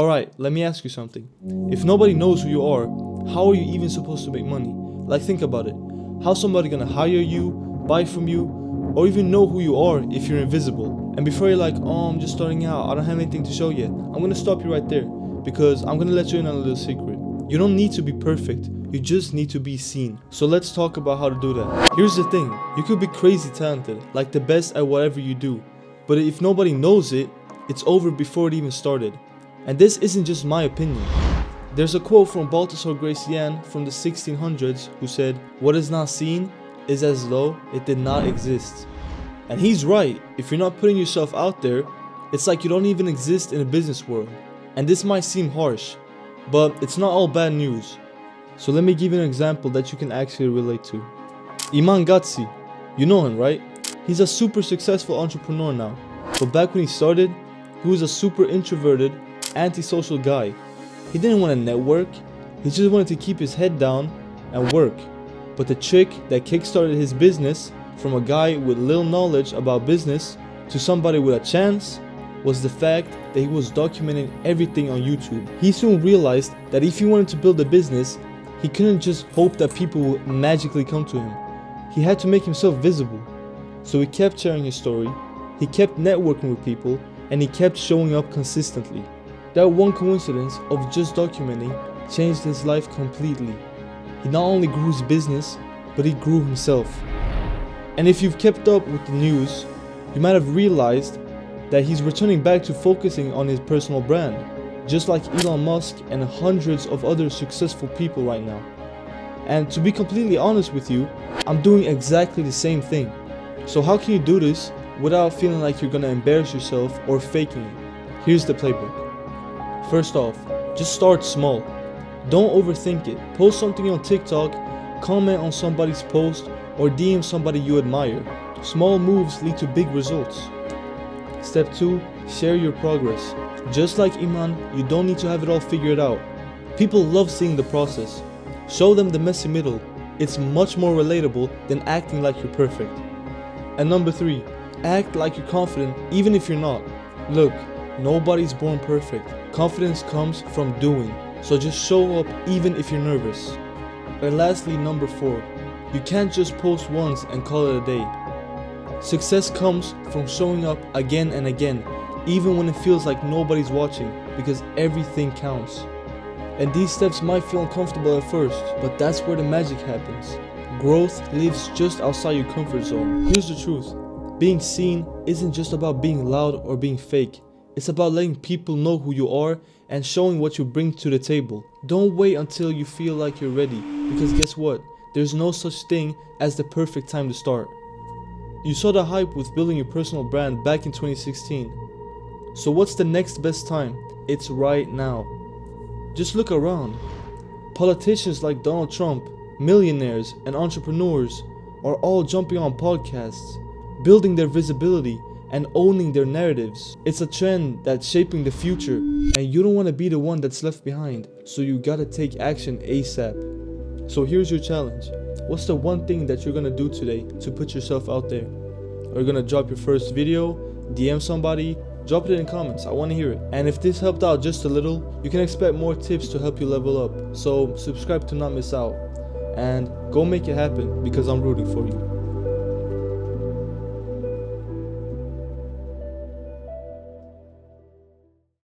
Alright, let me ask you something. If nobody knows who you are, how are you even supposed to make money? Like, think about it. How's somebody gonna hire you, buy from you, or even know who you are if you're invisible? And before you're like, oh, I'm just starting out, I don't have anything to show yet, I'm gonna stop you right there, because I'm gonna let you in on a little secret. You don't need to be perfect, you just need to be seen. So let's talk about how to do that. Here's the thing, you could be crazy talented, like the best at whatever you do, but if nobody knows it, it's over before it even started. And this isn't just my opinion. There's a quote from Baltasar Gracian from the 1600s who said, "What is not seen is as though it did not exist." And he's right. If you're not putting yourself out there, it's like you don't even exist in a business world. And this might seem harsh, but it's not all bad news. So let me give you an example that you can actually relate to. Iman Gadzhi, you know him, right? He's a super successful entrepreneur now. But back when he started, he was a super introverted, antisocial guy. He didn't want to network, he just wanted to keep his head down and work. But the trick that kickstarted his business from a guy with little knowledge about business to somebody with a chance was the fact that he was documenting everything on YouTube. He soon realized that if he wanted to build a business, he couldn't just hope that people would magically come to him. He had to make himself visible. So he kept sharing his story, he kept networking with people, and he kept showing up consistently. That one coincidence of just documenting changed his life completely. He not only grew his business, but he grew himself. And if you've kept up with the news, you might have realized that he's returning back to focusing on his personal brand, just like Elon Musk and hundreds of other successful people right now. And to be completely honest with you, I'm doing exactly the same thing. So how can you do this without feeling like you're gonna embarrass yourself or faking it? Here's the playbook. First off, just start small. Don't overthink it. Post something on TikTok, comment on somebody's post, or DM somebody you admire. Small moves lead to big results. Step 2, share your progress. Just like Iman, you don't need to have it all figured out. People love seeing the process. Show them the messy middle. It's much more relatable than acting like you're perfect. And number 3, act like you're confident even if you're not. Look, nobody's born perfect. Confidence comes from doing. So just show up even if you're nervous. And lastly, number 4, you can't just post once and call it a day. Success comes from showing up again and again, even when it feels like nobody's watching, because everything counts. And these steps might feel uncomfortable at first, but that's where the magic happens. Growth lives just outside your comfort zone. Here's the truth. Being seen isn't just about being loud or being fake. It's about letting people know who you are and showing what you bring to the table. Don't wait until you feel like you're ready, because guess what? There's no such thing as the perfect time to start. You saw the hype with building your personal brand back in 2016. So what's the next best time? It's right now. Just look around. Politicians like Donald Trump, millionaires, and entrepreneurs are all jumping on podcasts, building their visibility and owning their narratives. It's a trend that's shaping the future, and you don't want to be the one that's left behind, so you gotta take action ASAP. So here's your challenge. What's the one thing that you're gonna do today to put yourself out there? Are you gonna drop your first video, DM somebody? Drop it in the comments, I wanna hear it. And if this helped out just a little, you can expect more tips to help you level up. So subscribe to not miss out, and go make it happen, because I'm rooting for you.